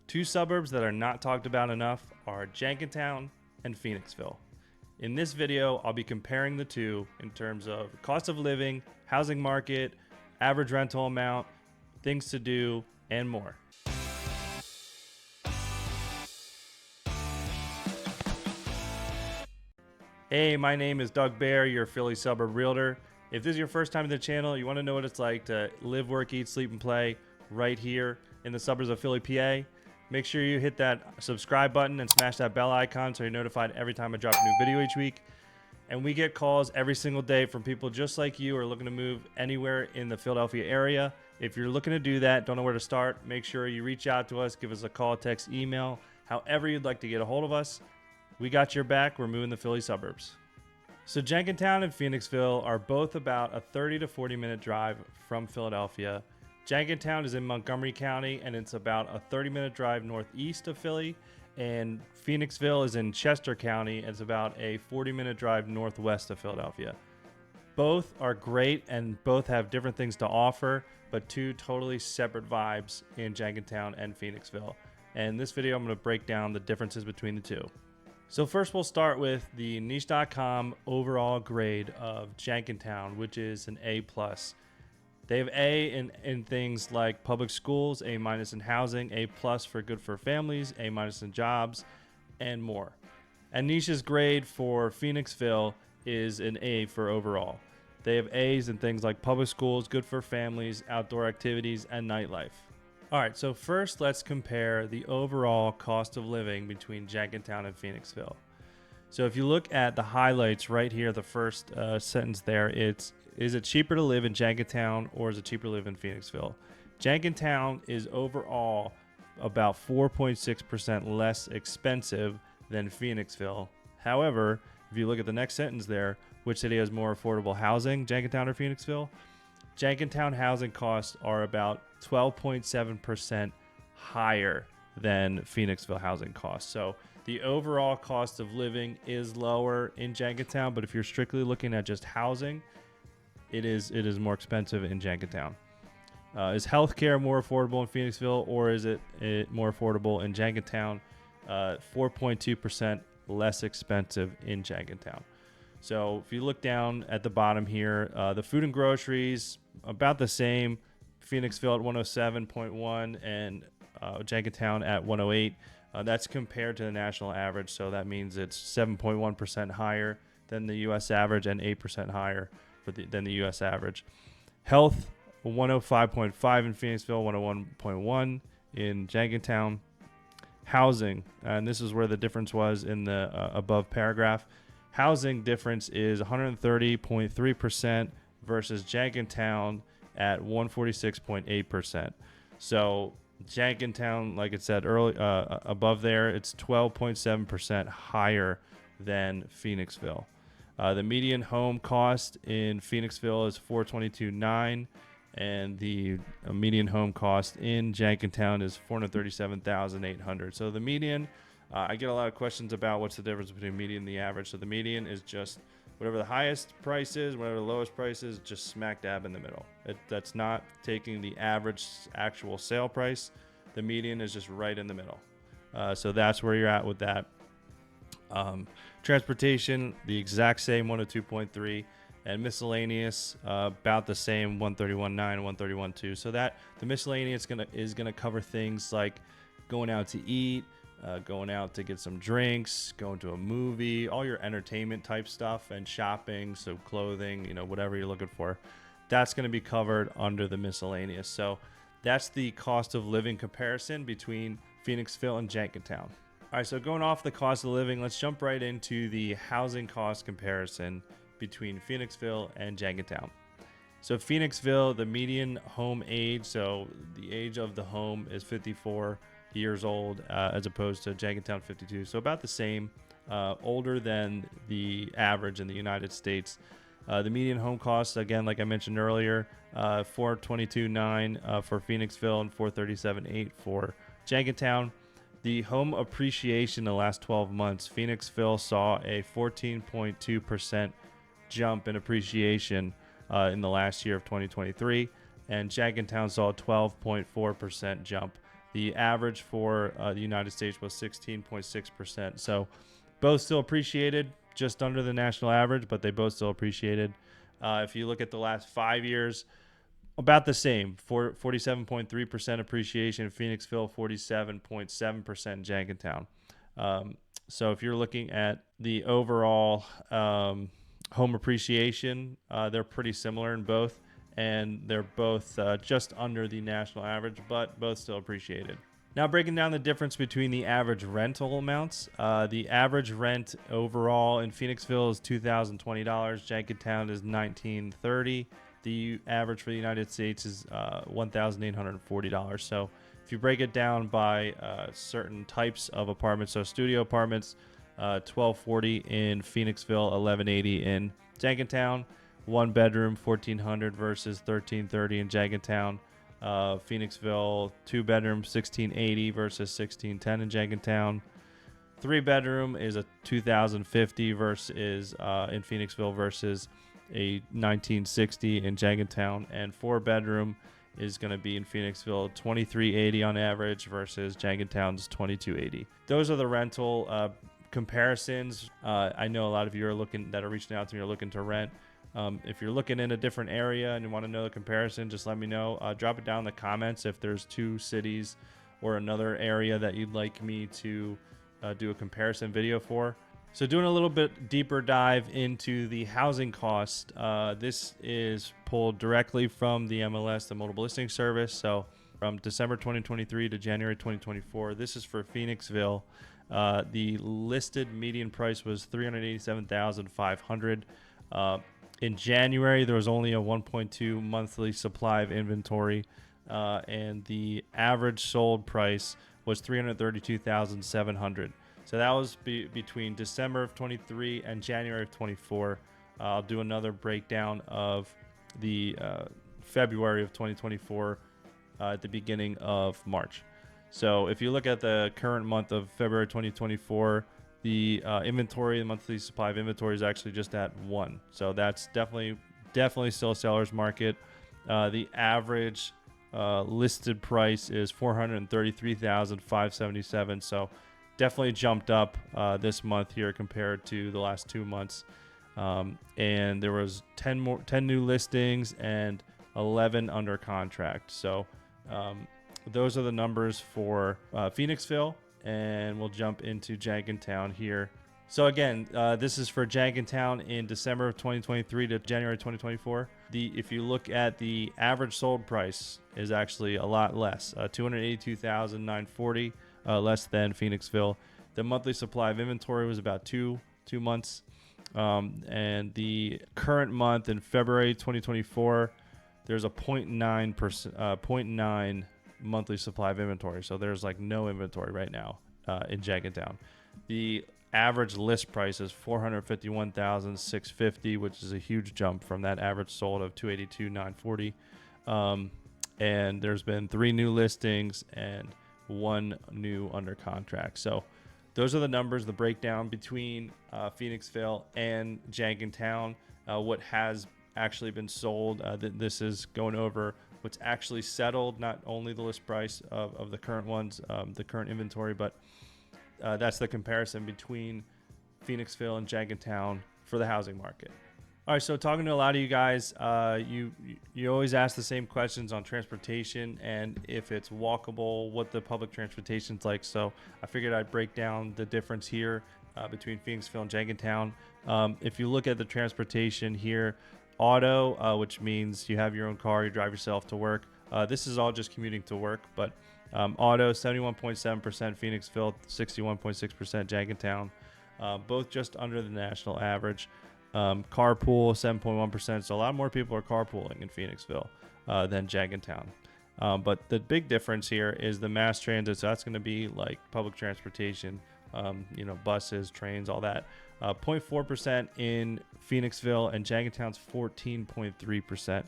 Two suburbs that are not talked about enough are Jenkintown and Phoenixville. In this video, I'll be comparing the two in terms of cost of living, housing market, average rental amount, things to do, and more. Hey, my name is Doug Bair, your Philly suburb realtor. If this is your first time to the channel, you want to know what it's like to live, work, eat, sleep, and play right here in the suburbs of Philly, PA. Make sure you hit that subscribe button and smash that bell icon so you're notified every time I drop a new video each week. And we get calls every single day from people just like you who are looking to move anywhere in the Philadelphia area. If you're looking to do that, don't know where to start, make sure you reach out to us, give us a call, text, email, however you'd like to get a hold of us. We got your back. We're moving the Philly suburbs. So Jenkintown and Phoenixville are both about a 30 to 40 minute drive from Philadelphia. Jenkintown is in Montgomery County, and it's about a 30-minute drive northeast of Philly. And Phoenixville is in Chester County, and it's about a 40-minute drive northwest of Philadelphia. Both are great, and both have different things to offer, but two totally separate vibes in Jenkintown and Phoenixville. And in this video, I'm going to break down the differences between the two. So first, we'll start with the niche.com overall grade of Jenkintown, which is an A+. They have A in things like public schools, A- in housing, A+ for good for families, A- in jobs, and more. And Niche's grade for Phoenixville is an A for overall. They have A's in things like public schools, good for families, outdoor activities, and nightlife. All right, so first let's compare the overall cost of living between Jenkintown and Phoenixville. So if you look at the highlights right here, the first sentence there, is it cheaper to live in Jenkintown or is it cheaper to live in Phoenixville? Jenkintown is overall about 4.6% less expensive than Phoenixville. However, if you look at the next sentence there, which city has more affordable housing, Jenkintown or Phoenixville? Jenkintown housing costs are about 12.7% higher than Phoenixville housing costs. So the overall cost of living is lower in Jenkintown, but if you're strictly looking at just housing, it is more expensive in Jenkintown. Is healthcare more affordable in Phoenixville, or is it more affordable in Jenkintown? 4.2% less expensive in Jenkintown. So if you look down at the bottom here, the food and groceries about the same. Phoenixville at 107.1 and Jenkintown at 108. That's compared to the national average, so that means it's 7.1% higher than the U.S. average and 8% higher than the U.S. average. Health, 105.5 in Phoenixville, 101.1 in Jenkintown. Housing, and this is where the difference was in the above paragraph. Housing difference is 130.3% versus Jenkintown at 146.8%. So Jenkintown, like it said earlier, above there, it's 12.7% higher than Phoenixville. The median home cost in Phoenixville is $422,900, and the median home cost in Jenkintown is $437,800. So the median, I get a lot of questions about what's the difference between median and the average. So the median is just whatever the highest price is, whatever the lowest price is, just smack dab in the middle. That's not taking the average actual sale price. The median is just right in the middle. So that's where you're at with that. Transportation, the exact same, 102.3, and miscellaneous, about the same, 131.9, 131.2. So that the miscellaneous is gonna cover things like going out to eat, going out to get some drinks, going to a movie, all your entertainment type stuff, and shopping, so clothing, whatever you're looking for, that's going to be covered under the miscellaneous. So that's the cost of living comparison between Phoenixville and Jenkintown. All right, so going off the cost of living, let's jump right into the housing cost comparison between Phoenixville and Jenkintown. So Phoenixville, the median home age, so the age of the home is 54 years old, as opposed to Jenkintown 52, so about the same, older than the average in the United States. The median home cost, again, like I mentioned earlier, $422,900 for Phoenixville and $437,800 for Jenkintown. The home appreciation in the last 12 months, Phoenixville saw a 14.2% jump in appreciation in the last year of 2023, and Jenkintown saw a 12.4% jump The average for the United States was 16.6%. So both still appreciated, just under the national average, but they both still appreciated. If you look at the last 5 years, about the same, 47.3% appreciation in Phoenixville, 47.7% in Jenkintown. So if you're looking at the overall home appreciation, they're pretty similar in both, and they're both just under the national average, but both still appreciated. Now, breaking down the difference between the average rental amounts, the average rent overall in Phoenixville is $2,020. Jenkintown is $1,930. The average for the United States is $1,840. So if you break it down by certain types of apartments, so studio apartments, $1,240 in Phoenixville, $1,180 in Jenkintown. One bedroom, $1,400 versus $1,330 in Jenkintown. Phoenixville, 2 bedroom, $1,680 versus $1,610 in Jenkintown. 3 bedroom is a $2,050 versus in Phoenixville versus a $1,960 in Jenkintown, and 4 bedroom is going to be in Phoenixville $2,380 on average versus Jenkintown's $2,280. Those are the rental comparisons. I know a lot of you are reaching out to me are looking to rent. If you're looking in a different area and you want to know the comparison, just let me know. Drop it down in the comments if there's 2 cities or another area that you'd like me to do a comparison video for. So doing a little bit deeper dive into the housing cost, this is pulled directly from the MLS, the Multiple Listing Service. So from December 2023 to January 2024, this is for Phoenixville. The listed median price was $387,500. In January, there was only a 1.2 monthly supply of inventory, and the average sold price was $332,700. So that was between December of 23 and January of 24. I'll do another breakdown of the February of 2024 at the beginning of March. So if you look at the current month of February 2024, the inventory, the monthly supply of inventory is actually just at 1. So that's definitely still a seller's market. The average listed price is $433,577. So definitely jumped up this month here compared to the last 2 months. And there was 10 new listings and 11 under contract. So those are the numbers for Phoenixville. And we'll jump into Jenkintown here. So again, this is for Jenkintown in December of 2023 to January 2024. If you look at the average sold price is actually a lot less, $282,940, less than Phoenixville. The monthly supply of inventory was about two months. And the current month in February 2024, there's a 0.9 monthly supply of inventory. So there's like no inventory right now in Jenkintown. The average list price is $451,650, which is a huge jump from that average sold of $282,940. And there's been 3 new listings and 1 new under contract. So those are the numbers, the breakdown between Phoenixville and Jenkintown. What has actually been sold. This is going over what's actually settled, not only the list price of the current ones, the current inventory, but that's the comparison between Phoenixville and Jenkintown for the housing market. All right, so talking to a lot of you guys, you always ask the same questions on transportation and if it's walkable, what the public transportation's like. So I figured I'd break down the difference here between Phoenixville and Jenkintown. If you look at the transportation here, auto, which means you have your own car, you drive yourself to work. This is all just commuting to work, but auto, 71.7% Phoenixville, 61.6% Jenkintown, both just under the national average. Carpool, 7.1%. So a lot more people are carpooling in Phoenixville than Jenkintown. But the big difference here is the mass transit. So that's going to be like public transportation, buses, trains, all that. 0.4% in Phoenixville, and Jenkintown's 14.3%.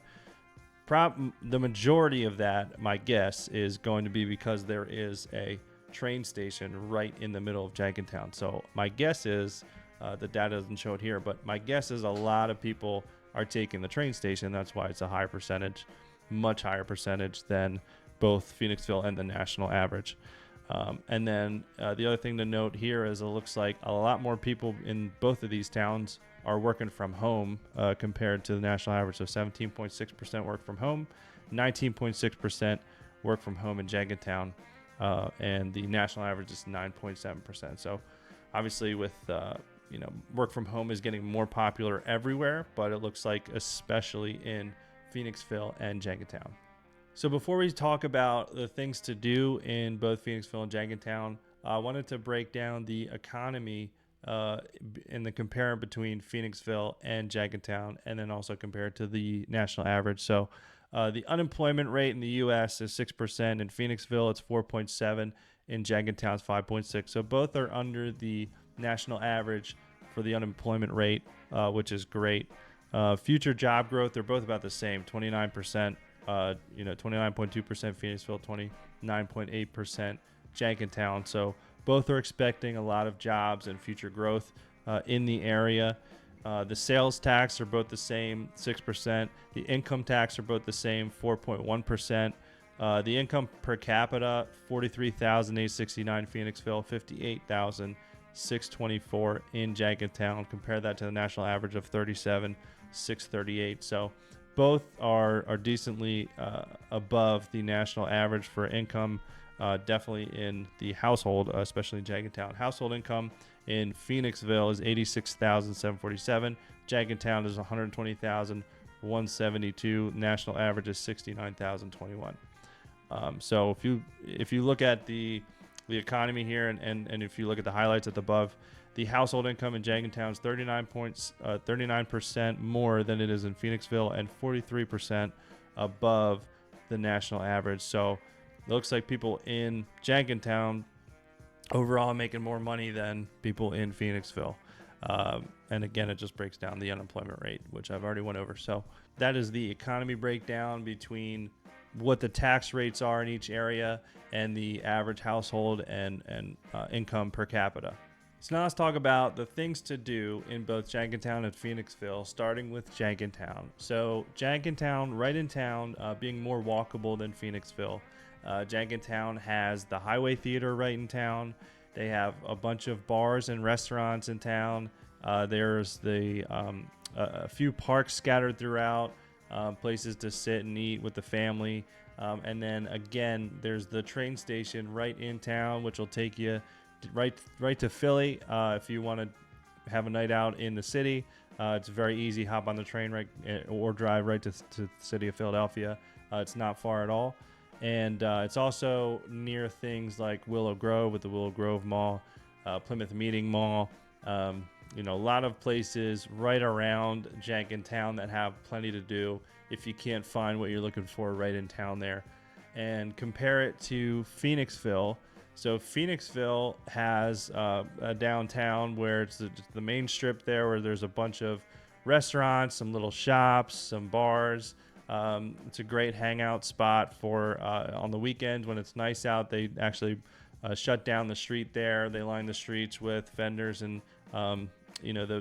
The majority of that, my guess, is going to be because there is a train station right in the middle of Jenkintown. So my guess is, the data doesn't show it here, but my guess is a lot of people are taking the train station. That's why it's a higher percentage, much higher percentage than both Phoenixville and the national average. And then the other thing to note here is it looks like a lot more people in both of these towns are working from home compared to the national average. So 17.6% work from home, 19.6% work from home in Jenkintown, and the national average is 9.7%. So obviously with work from home is getting more popular everywhere, but it looks like especially in Phoenixville and Jenkintown. So before we talk about the things to do in both Phoenixville and Jenkintown, I wanted to break down the economy in the compare between Phoenixville and Jenkintown, and then also compare it to the national average. So the unemployment rate in the U.S. is 6%. In Phoenixville, it's 4.7. In Jenkintown, it's 5.6. So both are under the national average for the unemployment rate, which is great. Future job growth, they're both about the same, 29%. 29.2% Phoenixville, 29.8% Jenkintown. So both are expecting a lot of jobs and future growth in the area. The sales tax are both the same, 6%. The income tax are both the same, 4.1%. The income per capita, $43,869 Phoenixville, $58,624 in Jenkintown. Compare that to the national average of $37,638. So both are decently above the national average for income, definitely in the household, especially in Jenkintown. Household income in Phoenixville is $86,747. Jenkintown is $120,172. National average is $69,021. So if you look at the economy here, and if you look at the highlights at the above, the household income in Jenkintown is 39% more than it is in Phoenixville, and 43% above the national average. So it looks like people in Jenkintown overall making more money than people in Phoenixville. And again, it just breaks down the unemployment rate, which I've already went over. So that is the economy breakdown between what the tax rates are in each area and the average household and income per capita. So now let's talk about the things to do in both Jenkintown and Phoenixville, starting with Jenkintown. So Jenkintown, right in town, being more walkable than Phoenixville. Jenkintown has the Highway Theater right in town. They have a bunch of bars and restaurants in town. There's a few parks scattered throughout, places to sit and eat with the family. And then again, there's the train station right in town, which will take you right to Philly. If you want to have a night out in the city, it's very easy. Hop on the train or drive right to the city of Philadelphia. It's not far at all. And it's also near things like Willow Grove with the Willow Grove Mall, Plymouth Meeting Mall. A lot of places right around Jenkintown that have plenty to do if you can't find what you're looking for right in town there. And compare it to Phoenixville. So Phoenixville has a downtown where it's the main strip there, where there's a bunch of restaurants, some little shops, some bars. It's a great hangout spot for on the weekends when it's nice out. They actually shut down the street there. They line the streets with vendors, and the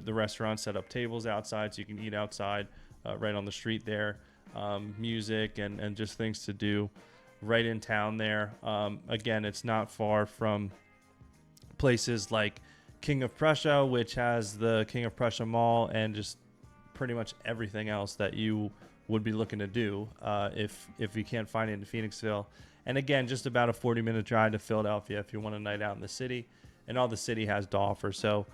restaurants set up tables outside so you can eat outside right on the street there. Music and just things to do right in town there. Again, it's not far from places like King of Prussia, which has the King of Prussia Mall, and just pretty much everything else that you would be looking to do if you can't find it in Phoenixville. And again, just about a 40-minute drive to Philadelphia if you want a night out in the city, and all the city has to offer. So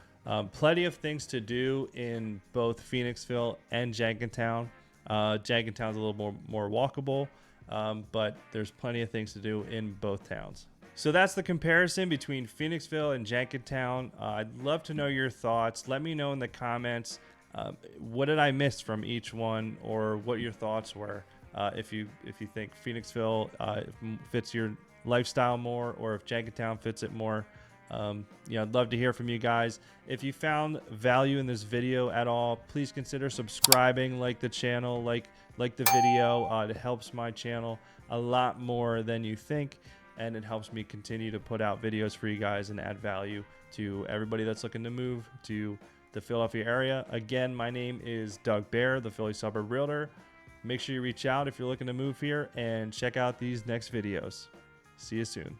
plenty of things to do in both Phoenixville and Jenkintown. Jenkintown's a little more walkable, but there's plenty of things to do in both towns. So that's the comparison between Phoenixville and Jenkintown. I'd love to know your thoughts. Let me know in the comments what did I miss from each one, or what your thoughts were. If you think Phoenixville fits your lifestyle more, or if Jenkintown fits it more. I'd love to hear from you guys. If you found value in this video at all, please consider subscribing, like the channel, like the video. It helps my channel a lot more than you think, and it helps me continue to put out videos for you guys and add value to everybody that's looking to move to the Philadelphia area. Again, my name is Doug Bair, the Philly Suburb Realtor. Make sure you reach out if you're looking to move here and check out these next videos. See you soon.